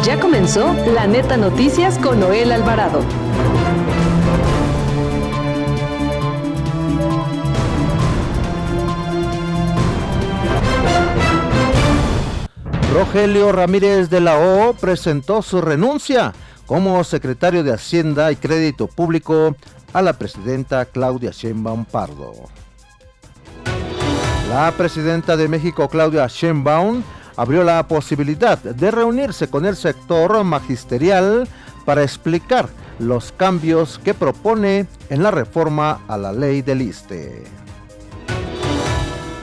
Ya comenzó La Neta Noticias con Noel Alvarado. Rogelio Ramírez de la O presentó su renuncia como secretario de Hacienda y Crédito Público a la presidenta Claudia Sheinbaum Pardo. La presidenta de México, Claudia Sheinbaum, abrió la posibilidad de reunirse con el sector magisterial para explicar los cambios que propone en la reforma a la ley del ISSSTE.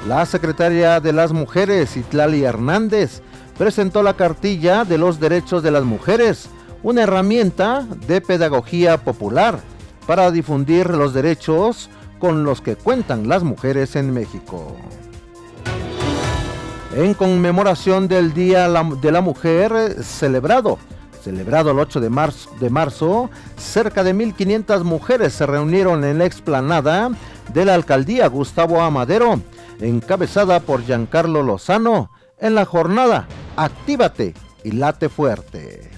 La secretaria de las Mujeres, Itlali Hernández, presentó la cartilla de los derechos de las mujeres, una herramienta de pedagogía popular para difundir los derechos con los que cuentan las mujeres en México. En conmemoración del Día de la Mujer celebrado el 8 de marzo, cerca de 1,500 mujeres se reunieron en la explanada de la alcaldía Gustavo A. Madero, encabezada por Giancarlo Lozano, en la jornada Actívate y late fuerte.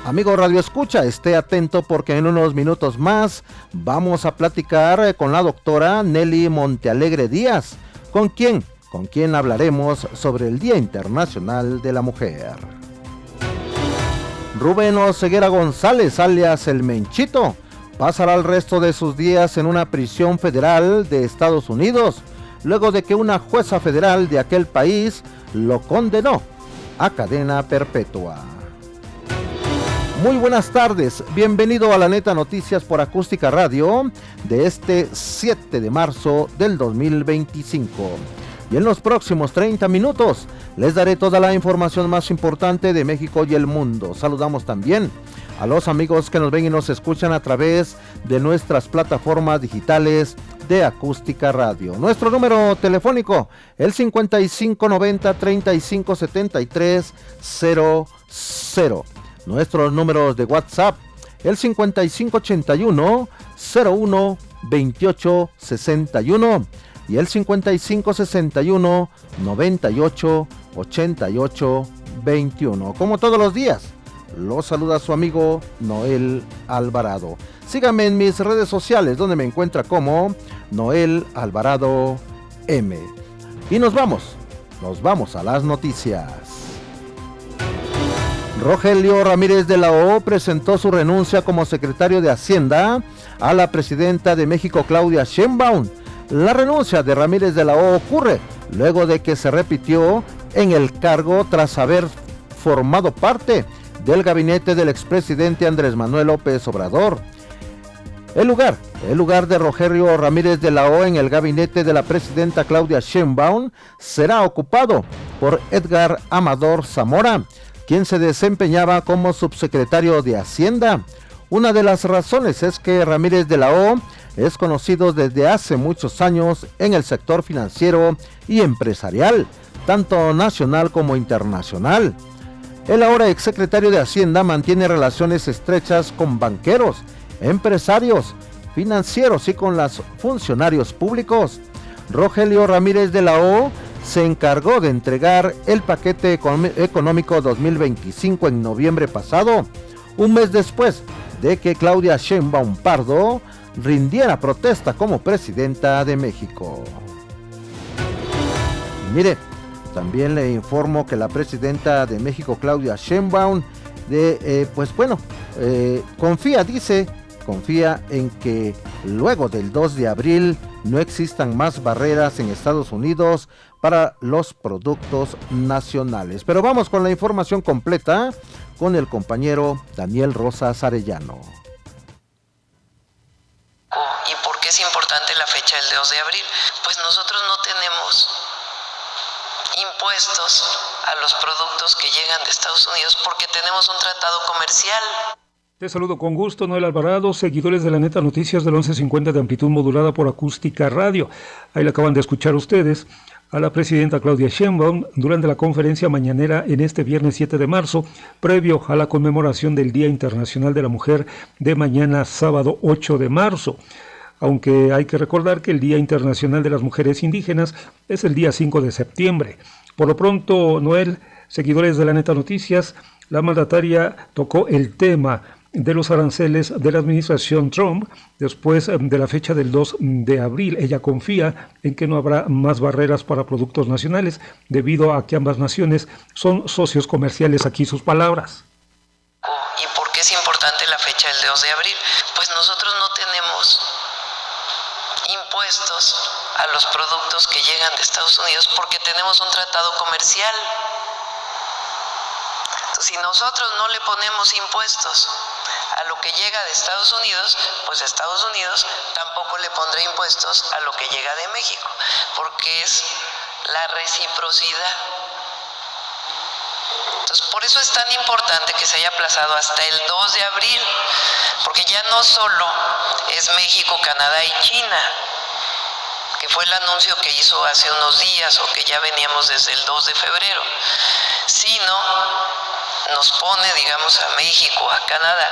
Amigo Radio Escucha, esté atento porque en unos minutos más vamos a platicar con la doctora Nelly Montealegre Díaz, con quien hablaremos sobre el Día Internacional de la Mujer. Rubén Oseguera González, alias El Menchito, pasará el resto de sus días en una prisión federal de Estados Unidos, luego de que una jueza federal de aquel país lo condenó a cadena perpetua. Muy buenas tardes, bienvenido a La Neta Noticias por Acústica Radio de este 7 de marzo del 2025. Y en los próximos 30 minutos les daré toda la información más importante de México y el mundo. Saludamos también a los amigos que nos ven y nos escuchan a través de nuestras plataformas digitales de Acústica Radio. Nuestro número telefónico, el 5590-3573-00. Nuestros números de WhatsApp, el 5581-01-2861 y el 5561-98-88-21. Como todos los días, los saluda su amigo Noel Alvarado. Síganme en mis redes sociales, donde me encuentra como Noel Alvarado M. Y nos vamos a las noticias. Rogelio Ramírez de la O presentó su renuncia como secretario de Hacienda a la presidenta de México, Claudia Sheinbaum. La renuncia de Ramírez de la O ocurre luego de que se repitió en el cargo tras haber formado parte del gabinete del expresidente Andrés Manuel López Obrador. El lugar de Rogelio Ramírez de la O en el gabinete de la presidenta Claudia Sheinbaum será ocupado por Edgar Amador Zamora, quien se desempeñaba como subsecretario de Hacienda. Una de las razones es que Ramírez de la O es conocido desde hace muchos años en el sector financiero y empresarial, tanto nacional como internacional. El ahora exsecretario de Hacienda mantiene relaciones estrechas con banqueros, empresarios, financieros y con los funcionarios públicos. Rogelio Ramírez de la O se encargó de entregar el paquete económico 2025 en noviembre pasado, un mes después de que Claudia Sheinbaum Pardo rindiera protesta como presidenta de México. Mire, también le informo que la presidenta de México, Claudia Sheinbaum, confía en que luego del 2 de abril no existan más barreras en Estados Unidos para los productos nacionales. Pero vamos con la información completa con el compañero Daniel Rosas Arellano. ¿Y por qué es importante la fecha del 2 de abril? Pues nosotros no tenemos impuestos a los productos que llegan de Estados Unidos porque tenemos un tratado comercial. Te saludo con gusto, Noel Alvarado, seguidores de La Neta Noticias del 1150 de amplitud modulada por Acústica Radio. Ahí le acaban de escuchar ustedes a la presidenta Claudia Sheinbaum durante la conferencia mañanera en este viernes 7 de marzo, previo a la conmemoración del Día Internacional de la Mujer de mañana sábado 8 de marzo. aunque hay que recordar que el Día Internacional de las Mujeres Indígenas es el día 5 de septiembre. Por lo pronto, Noel, seguidores de la Neta Noticias, la mandataria tocó el tema de los aranceles de la administración Trump después de la fecha del 2 de abril. Ella confía en que no habrá más barreras para productos nacionales debido a que ambas naciones son socios comerciales. Aquí sus palabras. ¿Y por qué es importante la fecha del 2 de abril? Pues nosotros no tenemos impuestos a los productos que llegan de Estados Unidos porque tenemos un tratado comercial. Entonces, si nosotros no le ponemos impuestos a lo que llega de Estados Unidos, pues Estados Unidos tampoco le pondrá impuestos a lo que llega de México, porque es la reciprocidad. Entonces, por eso es tan importante que se haya aplazado hasta el 2 de abril, porque ya no solo es México, Canadá y China, que fue el anuncio que hizo hace unos días o que ya veníamos desde el 2 de febrero, sino nos pone, digamos, a México, a Canadá,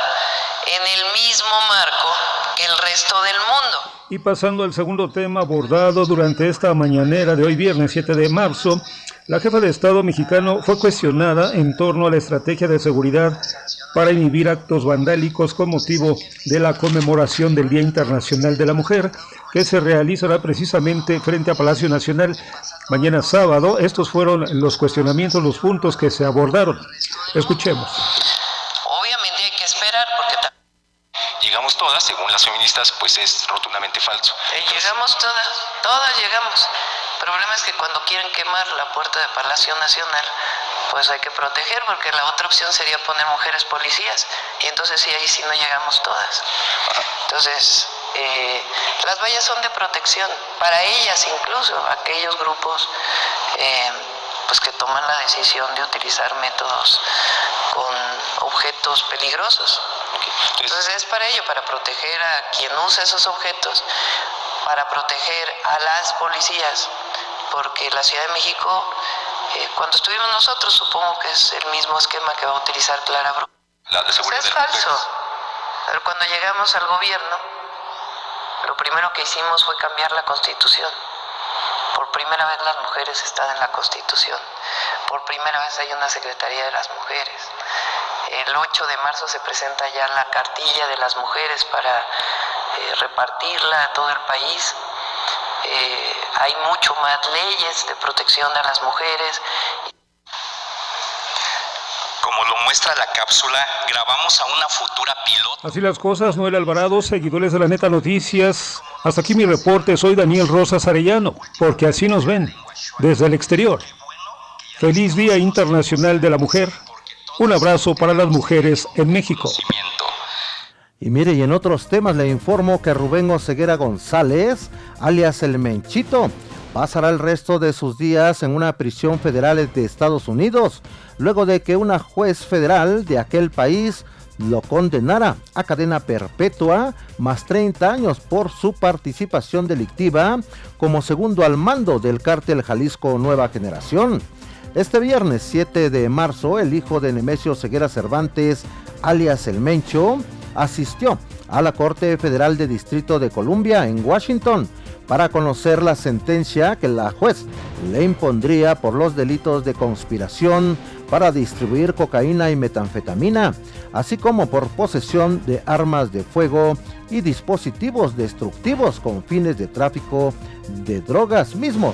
en el mismo marco que el resto del mundo. Y pasando al segundo tema abordado durante esta mañanera de hoy viernes 7 de marzo, la jefa de Estado mexicano fue cuestionada en torno a la estrategia de seguridad para inhibir actos vandálicos con motivo de la conmemoración del Día Internacional de la Mujer, que se realizará precisamente frente a Palacio Nacional mañana sábado. Estos fueron los cuestionamientos, los puntos que se abordaron. Escuchemos. Obviamente hay que esperar porque llegamos todas, según las feministas, pues es rotundamente falso. Llegamos todas llegamos. El problema es que cuando quieren quemar la puerta de Palacio Nacional, pues hay que proteger, porque la otra opción sería poner mujeres policías, y entonces sí, ahí sí no llegamos todas. Entonces, las vallas son de protección, para ellas incluso, aquellos grupos pues que toman la decisión de utilizar métodos con objetos peligrosos. Entonces es para ello, para proteger a quien usa esos objetos, para proteger a las policías, porque la Ciudad de México, cuando estuvimos nosotros, supongo que es el mismo esquema que va a utilizar Clara Brugada. Es falso. Pero cuando llegamos al gobierno, lo primero que hicimos fue cambiar la Constitución. Por primera vez las mujeres están en la Constitución. Por primera vez hay una Secretaría de las Mujeres. El 8 de marzo se presenta ya la cartilla de las mujeres para repartirla a todo el país. Hay mucho más leyes de protección de las mujeres. Como lo muestra la cápsula, grabamos a una futura piloto. Así las cosas, Noel Alvarado, seguidores de la Neta Noticias. Hasta aquí mi reporte, soy Daniel Rosas Arellano, porque así nos ven, desde el exterior. Feliz Día Internacional de la Mujer. Un abrazo para las mujeres en México. Y mire, y en otros temas le informo que Rubén Oseguera González, alias El Menchito, pasará el resto de sus días en una prisión federal de Estados Unidos, luego de que una juez federal de aquel país lo condenara a cadena perpetua más 30 años por su participación delictiva como segundo al mando del cártel Jalisco Nueva Generación. Este viernes 7 de marzo, el hijo de Nemesio Ceguera Cervantes, alias El Mencho, asistió a la Corte Federal de Distrito de Columbia en Washington para conocer la sentencia que la juez le impondría por los delitos de conspiración para distribuir cocaína y metanfetamina, así como por posesión de armas de fuego y dispositivos destructivos con fines de tráfico de drogas mismos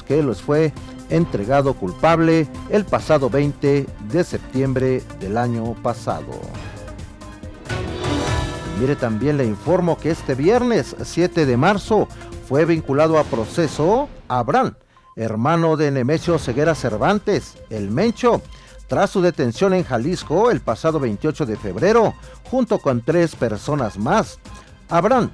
que les fue entregado culpable el pasado 20 de septiembre del año pasado. Mire, también le informo que este viernes 7 de marzo fue vinculado a proceso Abraham, hermano de Nemesio Ceguera Cervantes, El Mencho, tras su detención en Jalisco el pasado 28 de febrero, junto con 3 personas más. Abraham,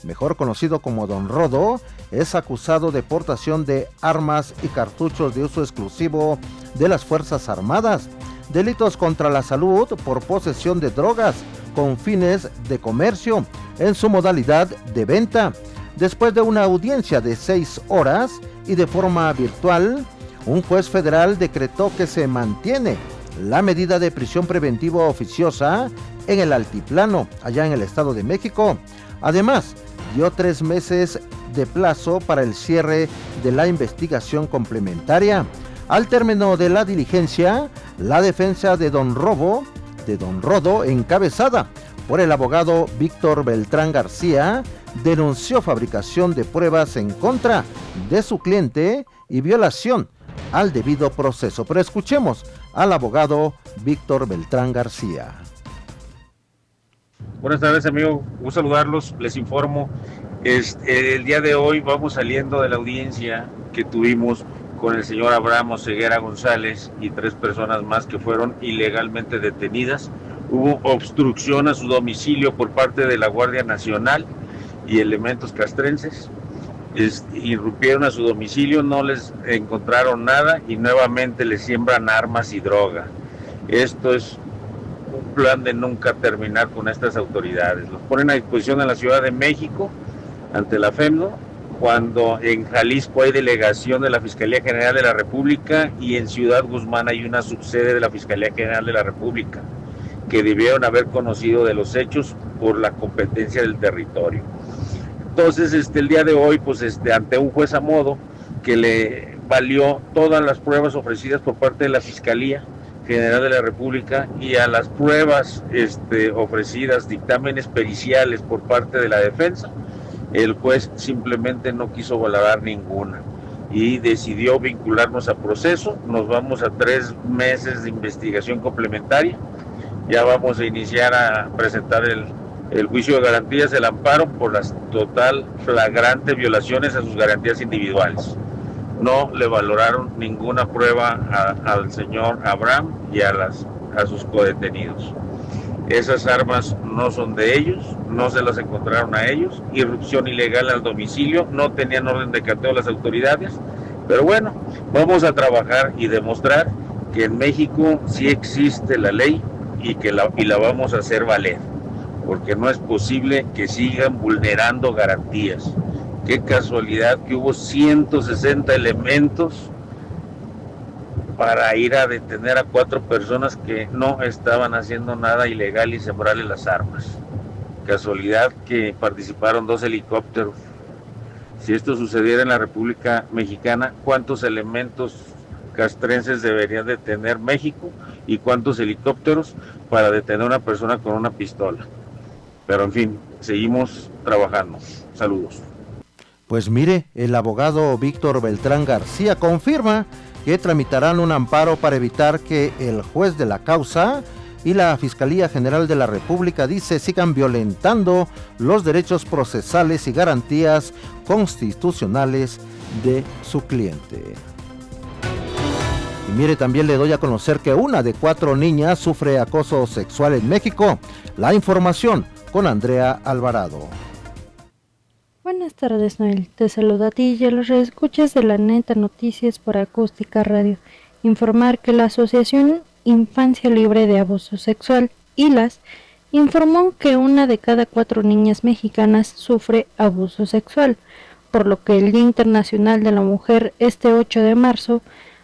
mejor conocido como Don Rodo, es acusado de portación de armas y cartuchos de uso exclusivo de las Fuerzas Armadas, delitos contra la salud por posesión de drogas con fines de comercio en su modalidad de venta. Después de una audiencia de 6 horas y de forma virtual, un juez federal decretó que se mantiene la medida de prisión preventiva oficiosa en el Altiplano, allá en el Estado de México. Además dio 3 meses de plazo para el cierre de la investigación complementaria. Al término de la diligencia, la defensa de Don Rodo, encabezada por el abogado Víctor Beltrán García, denunció fabricación de pruebas en contra de su cliente y violación al debido proceso. Pero escuchemos al abogado Víctor Beltrán García. Buenas tardes, amigo, gusto saludarlos. Les informo, el día de hoy vamos saliendo de la audiencia que tuvimos con el señor Abraham Oseguera González y 3 personas más que fueron ilegalmente detenidas. Hubo obstrucción a su domicilio por parte de la Guardia Nacional y elementos castrenses. Irrumpieron a su domicilio, no les encontraron nada y nuevamente les siembran armas y droga. Esto es un plan de nunca terminar con estas autoridades. Los ponen a disposición en la Ciudad de México ante la FEMNO, cuando en Jalisco hay delegación de la Fiscalía General de la República y en Ciudad Guzmán hay una subsede de la Fiscalía General de la República, que debieron haber conocido de los hechos por la competencia del territorio. Entonces, el día de hoy, pues, ante un juez a modo que le valió todas las pruebas ofrecidas por parte de la Fiscalía General de la República y a las pruebas ofrecidas, dictámenes periciales por parte de la defensa, el juez simplemente no quiso valorar ninguna y decidió vincularnos a proceso. Nos vamos a 3 meses de investigación complementaria. Ya vamos a iniciar a presentar el juicio de garantías, el amparo por las total flagrante violaciones a sus garantías individuales. No le valoraron ninguna prueba al señor Abraham y a sus codetenidos. Esas armas no son de ellos, no se las encontraron a ellos. Irrupción ilegal al domicilio, no tenían orden de cateo las autoridades. Pero bueno, vamos a trabajar y demostrar que en México sí existe la ley y la vamos a hacer valer, porque no es posible que sigan vulnerando garantías. Qué casualidad que hubo 160 elementos para ir a detener a 4 personas que no estaban haciendo nada ilegal y sembrarle las armas. Casualidad que participaron 2 helicópteros. Si esto sucediera en la República Mexicana, ¿cuántos elementos castrenses deberían de tener México y cuántos helicópteros para detener a una persona con una pistola? Pero en fin, seguimos trabajando. Saludos. Pues mire, el abogado Víctor Beltrán García confirma que tramitarán un amparo para evitar que el juez de la causa y la Fiscalía General de la República, dice, sigan violentando los derechos procesales y garantías constitucionales de su cliente. Y mire, también le doy a conocer que 1 de 4 niñas sufre acoso sexual en México. La información con Andrea Alvarado. Buenas tardes, Noel. Te saluda a ti y a los escuchas de la Neta Noticias por Acústica Radio. Informar que la Asociación Infancia Libre de Abuso Sexual, ILAS, informó que 1 de cada 4 niñas mexicanas sufre abuso sexual, por lo que el Día Internacional de la Mujer este 8 de marzo,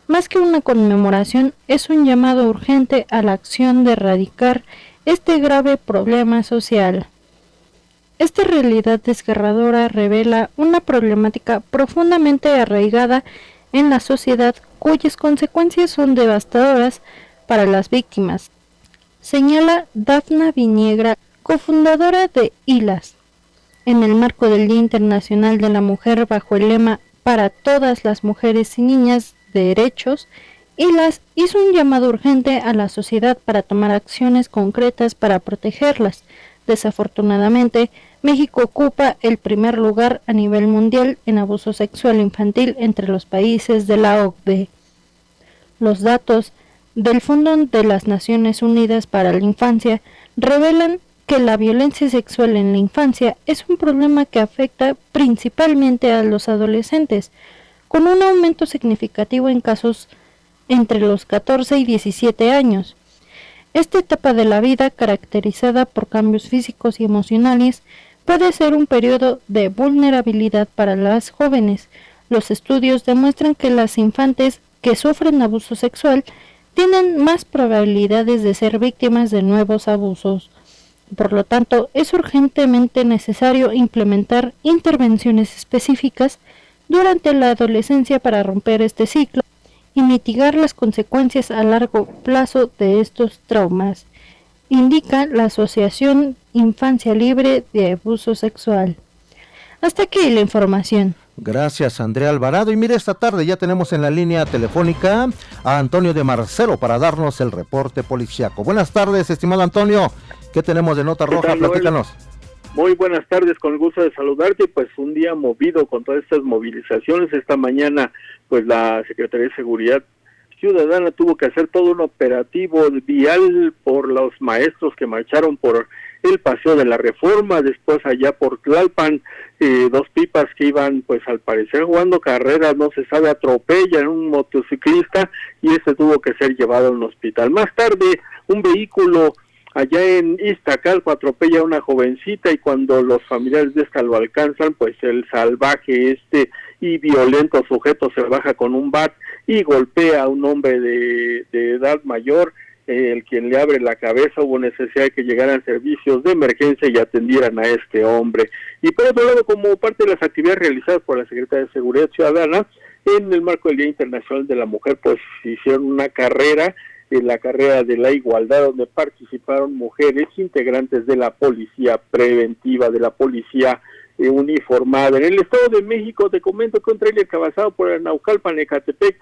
más que una conmemoración, es un llamado urgente a la acción de erradicar este grave problema social. Esta realidad desgarradora revela una problemática profundamente arraigada en la sociedad, cuyas consecuencias son devastadoras para las víctimas, señala Dafna Viniegra, cofundadora de ILAS. En el marco del Día Internacional de la Mujer, bajo el lema "Para todas las mujeres y niñas de derechos", ILAS hizo un llamado urgente a la sociedad para tomar acciones concretas para protegerlas. Desafortunadamente, México ocupa el primer lugar a nivel mundial en abuso sexual infantil entre los países de la OCDE. Los datos del Fondo de las Naciones Unidas para la Infancia revelan que la violencia sexual en la infancia es un problema que afecta principalmente a los adolescentes, con un aumento significativo en casos entre los 14 y 17 años. Esta etapa de la vida, caracterizada por cambios físicos y emocionales, puede ser un periodo de vulnerabilidad para las jóvenes. Los estudios demuestran que las infantes que sufren abuso sexual tienen más probabilidades de ser víctimas de nuevos abusos. Por lo tanto, es urgentemente necesario implementar intervenciones específicas durante la adolescencia para romper este ciclo y mitigar las consecuencias a largo plazo de estos traumas, indica la Asociación Infancia Libre de Abuso Sexual. Hasta aquí la información. Gracias, Andrea Alvarado. Y mire, esta tarde ya tenemos en la línea telefónica a Antonio de Marcelo para darnos el reporte policiaco. Buenas tardes, estimado Antonio. ¿Qué tenemos de Nota Roja? Platícanos. Muy buenas tardes, con el gusto de saludarte. Pues un día movido con todas estas movilizaciones. Esta mañana, pues la Secretaría de Seguridad Ciudadana tuvo que hacer todo un operativo vial por los maestros que marcharon por el Paseo de la Reforma, después allá por Tlalpan, dos pipas que iban, pues al parecer jugando carreras, no se sabe, atropellan un motociclista y este tuvo que ser llevado a un hospital. Más tarde, un vehículo allá en Iztacalco atropella a una jovencita y cuando los familiares de esta lo alcanzan, pues el salvaje y violento sujeto se baja con un bat y golpea a un hombre de edad mayor, el quien le abre la cabeza. Hubo necesidad de que llegaran servicios de emergencia y atendieran a este hombre. Y por otro lado, como parte de las actividades realizadas por la Secretaría de Seguridad Ciudadana, en el marco del Día Internacional de la Mujer, pues hicieron una carrera, la carrera de la igualdad, donde participaron mujeres integrantes de la policía preventiva, de la policía uniformada. En el Estado de México, te comento que un tráiler cabazado por el Naucalpan, Ecatepec,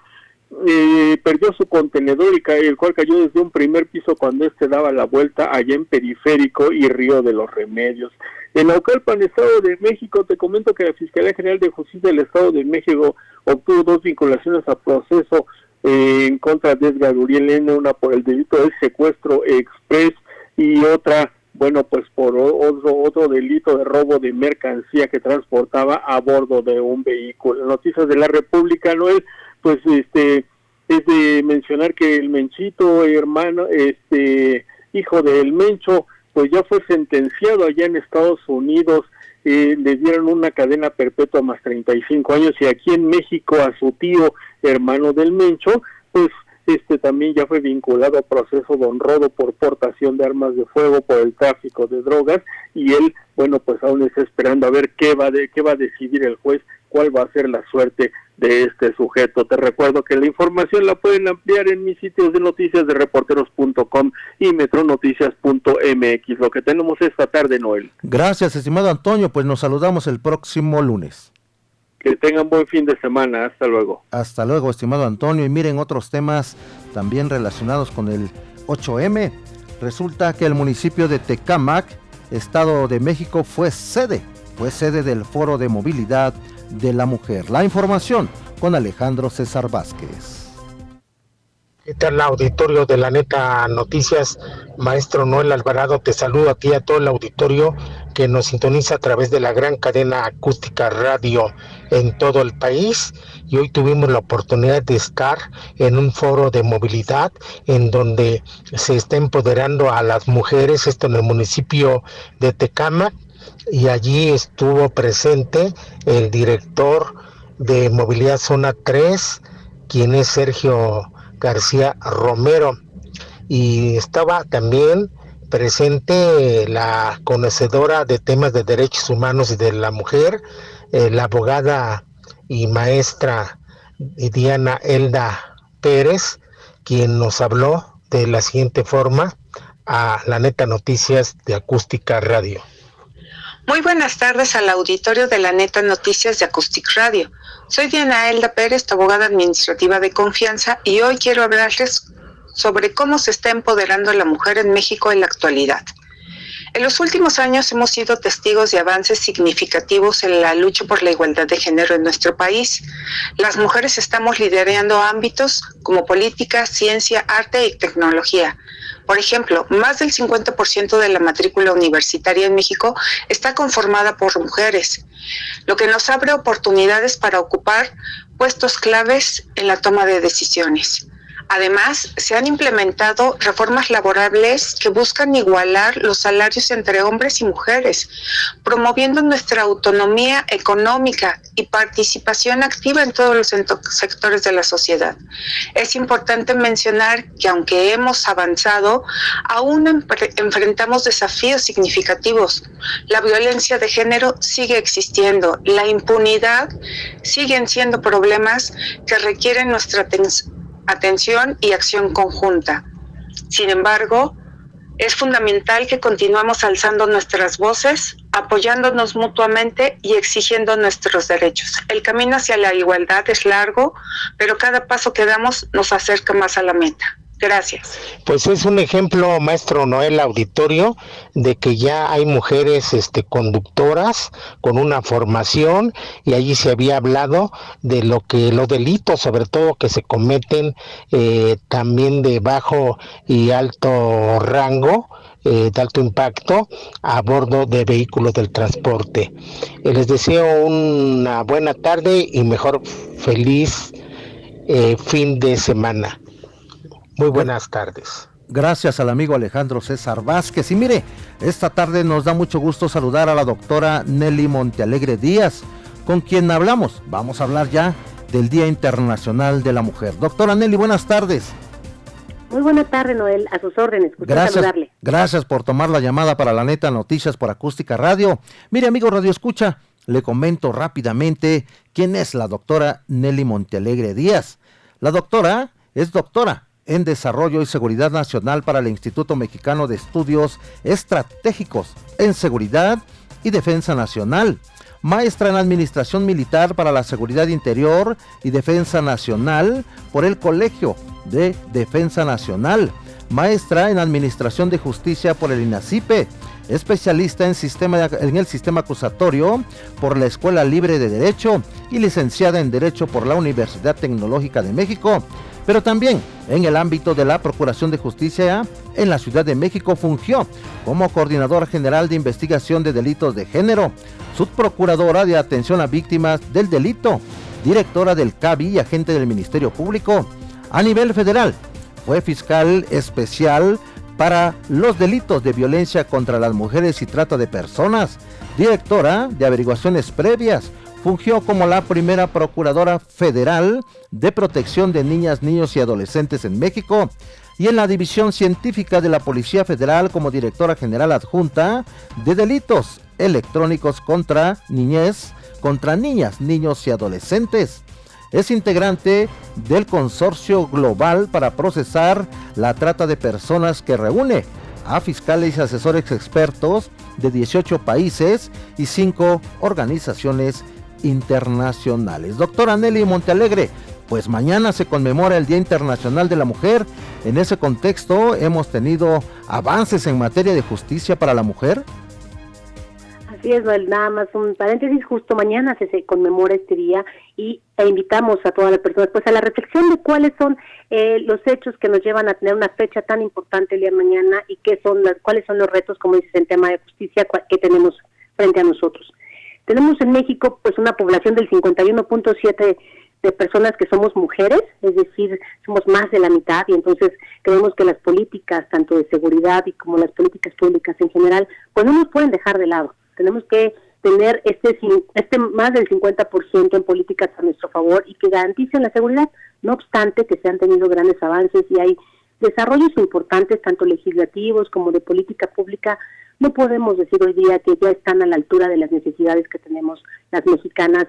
perdió su contenedor, el cual cayó desde un primer piso cuando daba la vuelta allá en Periférico y Río de los Remedios. En Naucalpan, Estado de México, te comento que la Fiscalía General de Justicia del Estado de México obtuvo 2 vinculaciones a proceso en contra de Edgar Uriel N., una por el delito de secuestro express y otra, bueno, pues por otro delito de robo de mercancía que transportaba a bordo de un vehículo. Noticias de la República, Noel, pues es de mencionar que el Menchito, hermano, hijo del Mencho, pues ya fue sentenciado allá en Estados Unidos, le dieron una cadena perpetua más 35 años, y aquí en México a su tío, hermano del Mencho, pues también ya fue vinculado a proceso de honrodo por portación de armas de fuego, por el tráfico de drogas, y él, bueno, pues aún está esperando a ver qué va a decidir el juez, cuál va a ser la suerte de este sujeto. Te recuerdo que la información la pueden ampliar en mis sitios de noticias de reporteros.com y metronoticias.mx. Lo que tenemos esta tarde, Noel. Gracias, estimado Antonio, pues nos saludamos el próximo lunes. Que tengan buen fin de semana, hasta luego. Hasta luego, estimado Antonio. Y miren otros temas también relacionados con el 8M. Resulta que el municipio de Tecámac, Estado de México, fue sede del Foro de Movilidad de la Mujer. La información con Alejandro César Vázquez. ¿Qué tal, auditorio de la Neta Noticias? Maestro Noel Alvarado, te saludo a ti y a todo el auditorio que nos sintoniza a través de la gran cadena Acústica Radio en todo el país. Y hoy tuvimos la oportunidad de estar en un foro de movilidad en donde se está empoderando a las mujeres, esto en el municipio de Tecámac, y allí estuvo presente el director de Movilidad Zona 3, quien es Sergio García Romero, y estaba también presente la conocedora de temas de derechos humanos y de la mujer, la abogada y maestra Diana Elda Pérez, quien nos habló de la siguiente forma a la Neta Noticias de Acústica Radio. Muy buenas tardes al auditorio de la Neta Noticias de Acústica Radio. Soy Diana Elda Pérez, tu abogada administrativa de confianza, y hoy quiero hablarles sobre cómo se está empoderando la mujer en México en la actualidad. En los últimos años hemos sido testigos de avances significativos en la lucha por la igualdad de género en nuestro país. Las mujeres estamos liderando ámbitos como política, ciencia, arte y tecnología. Por ejemplo, más del 50% de la matrícula universitaria en México está conformada por mujeres, lo que nos abre oportunidades para ocupar puestos claves en la toma de decisiones. Además, se han implementado reformas laborales que buscan igualar los salarios entre hombres y mujeres, promoviendo nuestra autonomía económica y participación activa en todos los sectores de la sociedad. Es importante mencionar que aunque hemos avanzado, aún enfrentamos desafíos significativos. La violencia de género sigue existiendo, la impunidad siguen siendo problemas que requieren nuestra atención y acción conjunta. Sin embargo, es fundamental que continuemos alzando nuestras voces, apoyándonos mutuamente y exigiendo nuestros derechos. El camino hacia la igualdad es largo, pero cada paso que damos nos acerca más a la meta. Gracias. Pues es un ejemplo, maestro Noel, auditorio, de que ya hay mujeres conductoras con una formación, y allí se había hablado de los delitos, sobre todo que se cometen también de bajo y alto rango, de alto impacto a bordo de vehículos del transporte. Les deseo una buena tarde y mejor feliz fin de semana. Muy buenas tardes. Gracias al amigo Alejandro César Vázquez. Y mire, esta tarde nos da mucho gusto saludar a la doctora Nelly Montealegre Díaz, con quien vamos a hablar ya del Día Internacional de la Mujer. Doctora Nelly, buenas tardes. Muy buena tarde, Noel, a sus órdenes. Saludarle. Gracias por tomar la llamada para la Neta Noticias por Acústica Radio. Mire, amigo Radio Escucha, le comento rápidamente quién es la doctora Nelly Montealegre Díaz. La doctora es doctora en Desarrollo y Seguridad Nacional para el Instituto Mexicano de Estudios Estratégicos en Seguridad y Defensa Nacional, maestra en Administración Militar para la Seguridad Interior y Defensa Nacional por el Colegio de Defensa Nacional, maestra en Administración de Justicia por el INACIPE, especialista en el sistema acusatorio por la Escuela Libre de Derecho y licenciada en Derecho por la Universidad Tecnológica de México, pero también en el ámbito de la Procuración de Justicia en la Ciudad de México fungió como Coordinadora General de Investigación de Delitos de Género, Subprocuradora de Atención a Víctimas del Delito, Directora del CABI y agente del Ministerio Público. A nivel federal, fue fiscal especial para los delitos de violencia contra las mujeres y trata de personas, directora de averiguaciones previas. Fungió como la primera Procuradora Federal de Protección de Niñas, Niños y Adolescentes en México, y en la División Científica de la Policía Federal como Directora General Adjunta de Delitos Electrónicos contra Niñez, contra Niñas, Niños y Adolescentes. Es integrante del Consorcio Global para Procesar la Trata de Personas, que reúne a fiscales y asesores expertos de 18 países y 5 organizaciones internacionales. Doctora Nelly Montealegre, pues mañana se conmemora el Día Internacional de la Mujer. En ese contexto, ¿hemos tenido avances en materia de justicia para la mujer? Así es, nada más un paréntesis, justo mañana se conmemora este día e invitamos a todas las personas pues a la reflexión de cuáles son los hechos que nos llevan a tener una fecha tan importante el día de mañana y cuáles son los retos, como dices, en tema de justicia que tenemos frente a nosotros. Tenemos en México pues una población del 51.7 de personas que somos mujeres, es decir, somos más de la mitad, y entonces creemos que las políticas tanto de seguridad y como las políticas públicas en general pues no nos pueden dejar de lado. Tenemos que tener este más del 50% en políticas a nuestro favor y que garanticen la seguridad. No obstante que se han tenido grandes avances y hay desarrollos importantes tanto legislativos como de política pública, no podemos decir hoy día que ya están a la altura de las necesidades que tenemos las mexicanas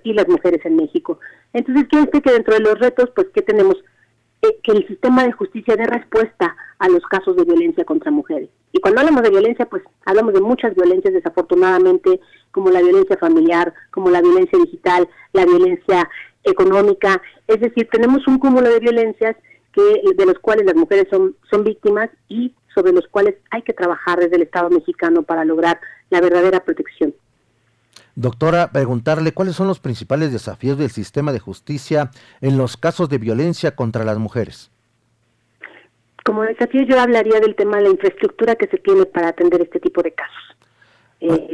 y las mujeres en México. Entonces, quiere decir que dentro de los retos, pues, ¿qué tenemos? Que el sistema de justicia dé respuesta a los casos de violencia contra mujeres. Y cuando hablamos de violencia, pues hablamos de muchas violencias, desafortunadamente, como la violencia familiar, como la violencia digital, la violencia económica. Es decir, tenemos un cúmulo de violencias de los cuales las mujeres son víctimas y sobre los cuales hay que trabajar desde el Estado mexicano para lograr la verdadera protección. Doctora, preguntarle cuáles son los principales desafíos del sistema de justicia en los casos de violencia contra las mujeres. Como desafío yo hablaría del tema de la infraestructura que se tiene para atender este tipo de casos.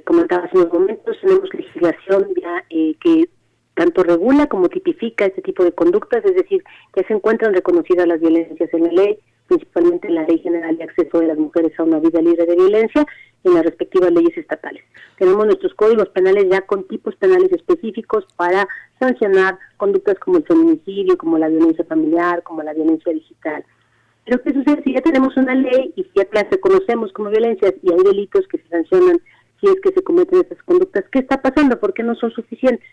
Comentaba hace unos momentos, tenemos legislación ya que tanto regula como tipifica este tipo de conductas, es decir, que se encuentran reconocidas las violencias en la ley, principalmente en la Ley General de Acceso de las Mujeres a una Vida Libre de Violencia, en las respectivas leyes estatales. Tenemos nuestros códigos penales ya con tipos penales específicos para sancionar conductas como el feminicidio, como la violencia familiar, como la violencia digital. Pero ¿qué sucede si ya tenemos una ley y si ya las reconocemos como violencias y hay delitos que se sancionan si es que se cometen estas conductas? ¿Qué está pasando? ¿Por qué no son suficientes?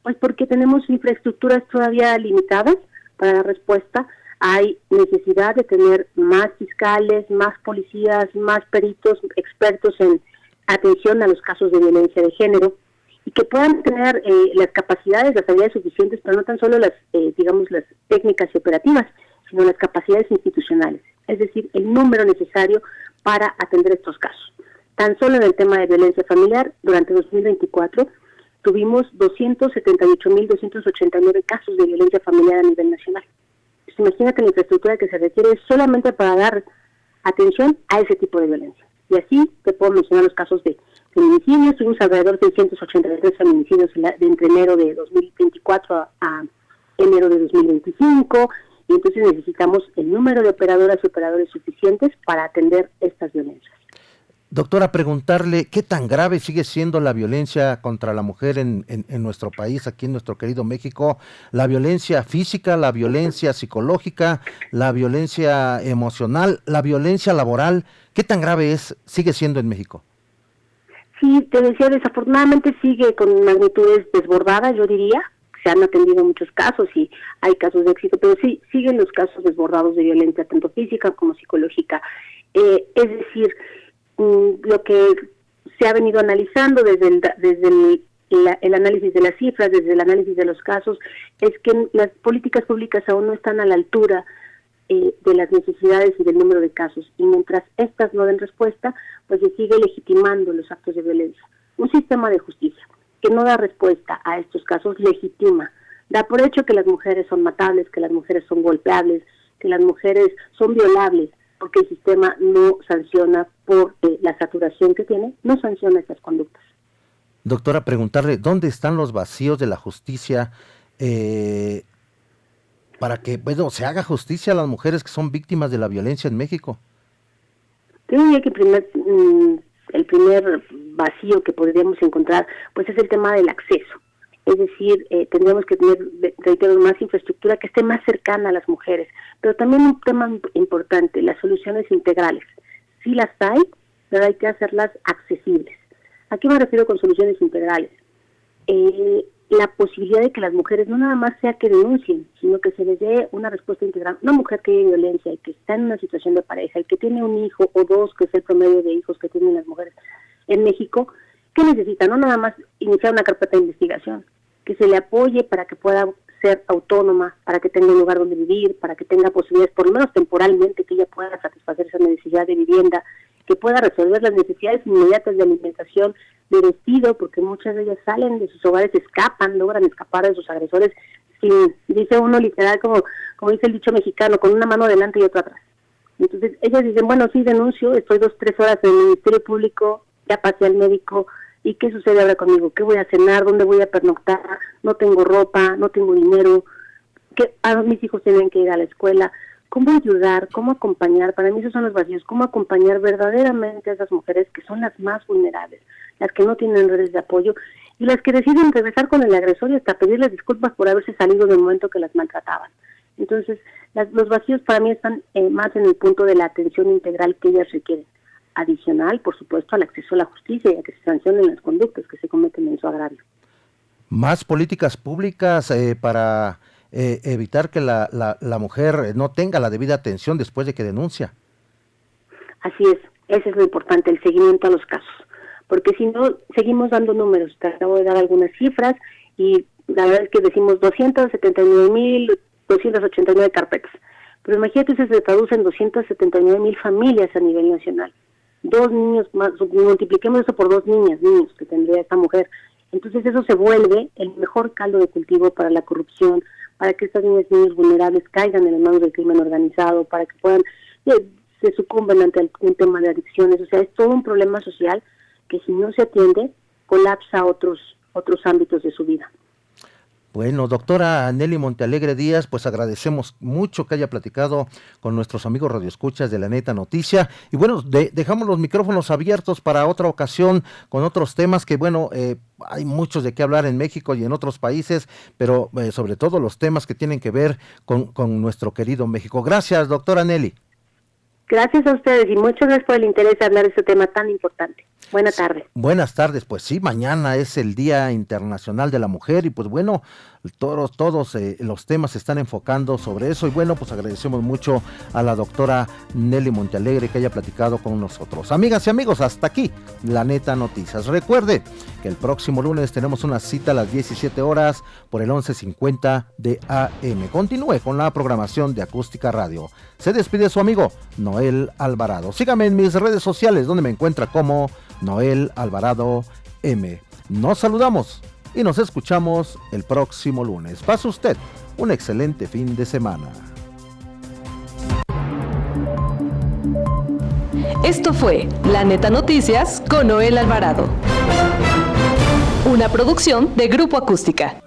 Pues porque tenemos infraestructuras todavía limitadas para la respuesta. Hay necesidad de tener más fiscales, más policías, más peritos, expertos en atención a los casos de violencia de género y que puedan tener las capacidades, las habilidades suficientes, pero no tan solo las técnicas y operativas, sino las capacidades institucionales, es decir, el número necesario para atender estos casos. Tan solo en el tema de violencia familiar, durante 2024 tuvimos 278.289 casos de violencia familiar a nivel nacional. Pues imagínate la infraestructura que se requiere solamente para dar atención a ese tipo de violencia. Y así te puedo mencionar los casos de feminicidios. Tuvimos alrededor de 683 feminicidios de entre enero de 2024 a enero de 2025, y entonces necesitamos el número de operadoras y operadores suficientes para atender estas violencias. Doctora, preguntarle qué tan grave sigue siendo la violencia contra la mujer en nuestro país, aquí en nuestro querido México, la violencia física, la violencia psicológica, la violencia emocional, la violencia laboral, ¿qué tan grave sigue siendo en México? Sí, te decía, desafortunadamente sigue con magnitudes desbordadas, yo diría. Se han atendido muchos casos y hay casos de éxito, pero sí siguen los casos desbordados de violencia, tanto física como psicológica. Es decir, lo que se ha venido analizando desde el análisis de las cifras, desde el análisis de los casos, es que las políticas públicas aún no están a la altura de las necesidades y del número de casos, y mientras estas no den respuesta, pues se sigue legitimando los actos de violencia. Un sistema de justicia que no da respuesta a estos casos legitima, da por hecho que las mujeres son matables, que las mujeres son golpeables, que las mujeres son violables, porque el sistema no sanciona por la saturación que tiene, no sanciona estas conductas. Doctora, preguntarle, ¿dónde están los vacíos de la justicia para que se haga justicia a las mujeres que son víctimas de la violencia en México? Yo diría que el primer vacío que podríamos encontrar pues es el tema del acceso. Es decir, tendríamos que tener, reitero, más infraestructura que esté más cercana a las mujeres, pero también un tema importante, las soluciones integrales. Sí las hay, pero hay que hacerlas accesibles. ¿A qué me refiero con soluciones integrales? La posibilidad de que las mujeres no nada más sea que denuncien, sino que se les dé una respuesta integral. Una mujer que vive violencia y que está en una situación de pareja y que tiene un hijo o dos, que es el promedio de hijos que tienen las mujeres en México, ¿qué necesita? No nada más iniciar una carpeta de investigación, que se le apoye para que pueda ser autónoma, para que tenga un lugar donde vivir, para que tenga posibilidades, por lo menos temporalmente, que ella pueda satisfacer esa necesidad de vivienda, que pueda resolver las necesidades inmediatas de alimentación, de vestido, porque muchas de ellas salen de sus hogares, logran escapar de sus agresores, sin, dice uno literal, como dice el dicho mexicano, con una mano delante y otra atrás. Entonces ellas dicen, bueno, sí denuncio, estoy 2-3 horas en el Ministerio Público, ya pasé al médico, ¿y qué sucede ahora conmigo? ¿Qué voy a cenar? ¿Dónde voy a pernoctar? No tengo ropa, no tengo dinero, mis hijos tienen que ir a la escuela. ¿Cómo ayudar? ¿Cómo acompañar? Para mí esos son los vacíos. ¿Cómo acompañar verdaderamente a esas mujeres que son las más vulnerables, las que no tienen redes de apoyo y las que deciden regresar con el agresor y hasta pedirles disculpas por haberse salido del momento que las maltrataban? Entonces, los vacíos para mí están más en el punto de la atención integral que ellas requieren. Adicional, por supuesto, al acceso a la justicia y a que se sancionen las conductas que se cometen en su agravio. Más políticas públicas para evitar que la mujer no tenga la debida atención después de que denuncia. Así es, eso es lo importante, el seguimiento a los casos, porque si no, seguimos dando números. Te acabo de dar algunas cifras y la verdad es que decimos 279.289 carpetas, pero imagínate si se traduce en 279.000 familias a nivel nacional. 2 niños más, multipliquemos eso por 2 niños que tendría esta mujer. Entonces eso se vuelve el mejor caldo de cultivo para la corrupción, para que estas niñas y niños vulnerables caigan en las manos del crimen organizado, para que puedan, se sucumban ante un tema de adicciones. O sea, es todo un problema social que si no se atiende, colapsa otros ámbitos de su vida. Bueno, doctora Nelly Montealegre Díaz, pues agradecemos mucho que haya platicado con nuestros amigos radioescuchas de La Neta Noticia. Y bueno, dejamos los micrófonos abiertos para otra ocasión con otros temas que, bueno, hay muchos de qué hablar en México y en otros países, pero sobre todo los temas que tienen que ver con nuestro querido México. Gracias, doctora Nelly. Gracias a ustedes y muchas gracias por el interés de hablar de este tema tan importante. Buenas tardes. Buenas tardes, pues sí, mañana es el Día Internacional de la Mujer y pues bueno, todos los temas se están enfocando sobre eso y bueno, pues agradecemos mucho a la doctora Nelly Montealegre que haya platicado con nosotros. Amigas y amigos, hasta aquí La Neta Noticias. Recuerde que el próximo lunes tenemos una cita a las 17 horas por el 1150 de AM. Continúe con la programación de Acústica Radio. Se despide su amigo Noel Alvarado. Sígame en mis redes sociales donde me encuentra como Noel Alvarado M. Nos saludamos y nos escuchamos el próximo lunes. Pase usted un excelente fin de semana. Esto fue La Neta Noticias con Noel Alvarado. Una producción de Grupo Acústica.